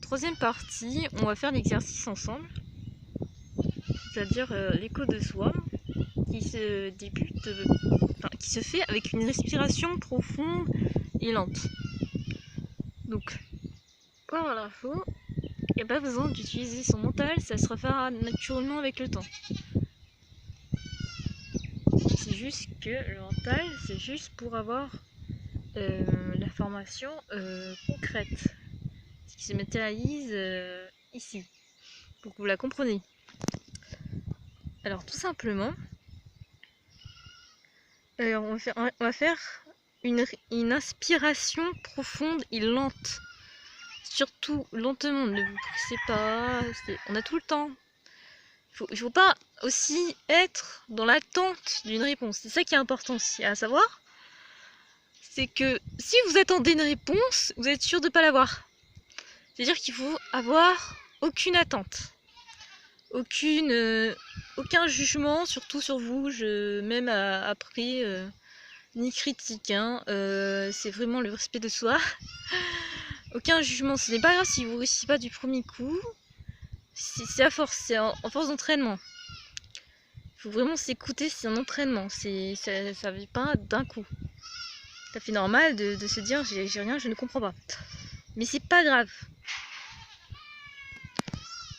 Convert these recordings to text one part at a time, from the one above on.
troisième partie, on va faire l'exercice ensemble, c'est-à-dire l'écho de soi, qui se débute, qui se fait avec une respiration profonde et lente. Donc, pour avoir l'info, il n'y a pas besoin d'utiliser son mental, ça se refera naturellement avec le temps. C'est juste que le mental, c'est juste pour avoir la formation concrète, ce qui se matérialise ici, pour que vous la compreniez. Alors tout simplement, on va faire une inspiration profonde et lente. Surtout lentement, ne vous pressez pas, on a tout le temps. Il ne faut pas aussi être dans l'attente d'une réponse. C'est ça qui est important aussi à savoir. C'est que si vous attendez une réponse, vous êtes sûr de ne pas l'avoir. C'est-à-dire qu'il faut avoir aucune attente. Aucun jugement, surtout sur vous, même après, ni critique, hein, c'est vraiment le respect de soi. Aucun jugement, ce n'est pas grave si vous ne réussissez pas du premier coup, c'est à force, c'est en force d'entraînement. Il faut vraiment s'écouter, c'est un entraînement, ça ne vient pas d'un coup. Ça fait normal de se dire j'ai rien, je ne comprends pas. Mais c'est pas grave.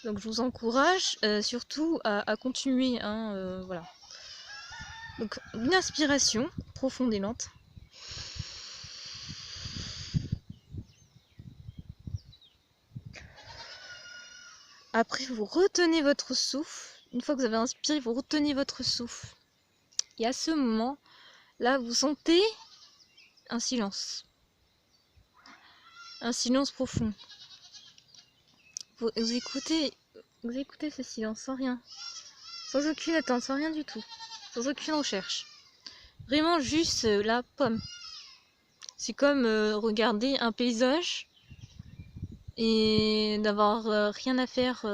Donc je vous encourage surtout à continuer, hein, voilà. Donc une inspiration profonde et lente. Après vous retenez votre souffle. Une fois que vous avez inspiré, vous retenez votre souffle. Et à ce moment, là vous sentez un silence. Un silence profond. Vous écoutez ce silence sans rien. Sans aucune attente, sans rien du tout. Sans aucune recherche. Vraiment juste la pomme. C'est comme regarder un paysage et d'avoir rien à faire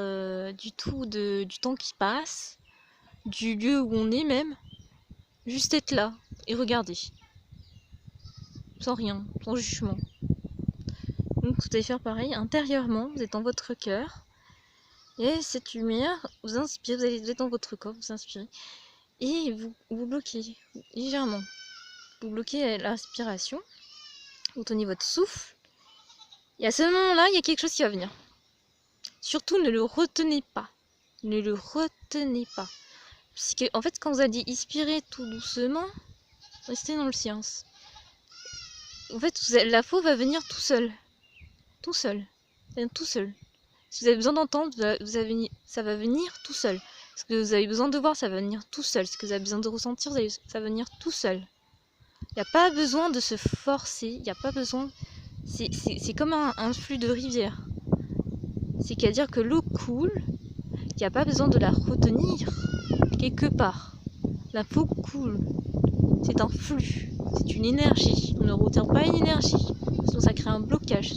du tout du temps qui passe, du lieu où on est même. Juste être là et regarder. Sans rien, sans jugement. Donc vous allez faire pareil, intérieurement, vous êtes dans votre cœur. Et cette lumière, vous inspirez, vous allez être dans votre corps, vous inspirez. Et vous bloquez légèrement. Vous bloquez l'inspiration. Vous tenez votre souffle. Et à ce moment-là, il y a quelque chose qui va venir. Surtout, ne le retenez pas. Ne le retenez pas. Parce que, en fait, quand vous allez expirer tout doucement, restez dans le silence. En fait, la faute va venir tout seul. Tout seul. Tout seul. Si vous avez besoin d'entendre, ça va venir tout seul. Ce que vous avez besoin de voir, ça va venir tout seul. Ce que vous avez besoin de ressentir, ça va venir tout seul. Il n'y a pas besoin de se forcer. Il n'y a pas besoin... C'est comme un flux de rivière. C'est qu'à dire que l'eau coule, il n'y a pas besoin de la retenir quelque part. L'info coule. C'est un flux. C'est une énergie. On ne retient pas une énergie. Sinon ça crée un blocage.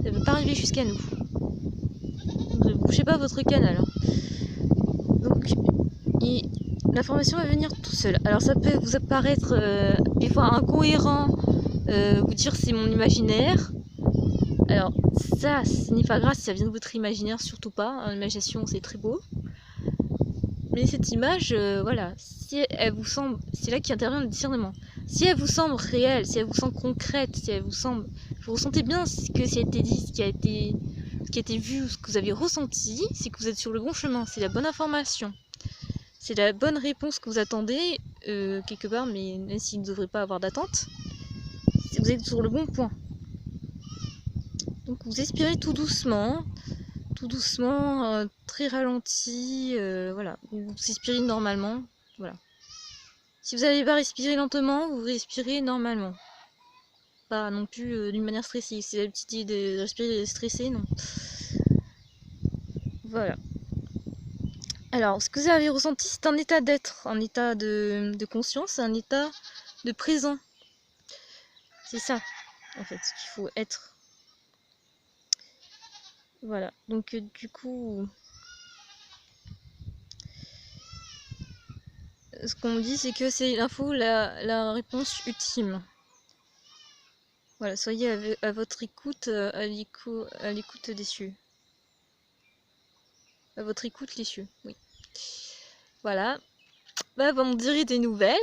Ça ne peut pas arriver jusqu'à nous. Donc ne bouchez pas votre canal. Donc, l'information va venir tout seul. Alors ça peut vous apparaître des fois incohérent, vous dire c'est mon imaginaire. Alors ça, ce n'est pas grave si ça vient de votre imaginaire, surtout pas. L'imagination c'est très beau. Mais cette image, voilà, si elle vous semble, c'est là qu'intervient le discernement. Si elle vous semble réelle, si elle vous semble concrète, si elle vous semble, vous ressentez bien ce que ça a été dit, ce qui a été vu, ce que vous avez ressenti, c'est que vous êtes sur le bon chemin, c'est la bonne information. C'est la bonne réponse que vous attendez, quelque part, mais même s'il ne devrait pas avoir d'attente, vous êtes sur le bon point. Donc vous expirez tout doucement, très ralenti, voilà. Vous expirez normalement, voilà. Si vous n'allez pas respirer lentement, vous respirez normalement. Pas non plus d'une manière stressée. C'est la petite idée de respirer stressé, non. Voilà. Alors, ce que vous avez ressenti, c'est un état d'être, un état de conscience, un état de présent. C'est ça, en fait, ce qu'il faut être. Voilà, donc du coup, ce qu'on me dit, c'est que c'est l'info, la réponse ultime. Voilà, soyez à votre écoute, à l'écoute des cieux. À votre écoute, les cieux, oui. Voilà. Bah, m'en direz des nouvelles.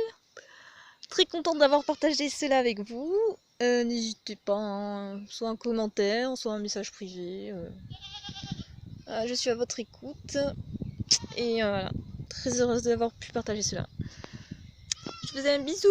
Très contente d'avoir partagé cela avec vous. N'hésitez pas, hein, soit un commentaire, soit un message privé. Je suis à votre écoute. Et voilà, très heureuse d'avoir pu partager cela. Je vous fais un bisou.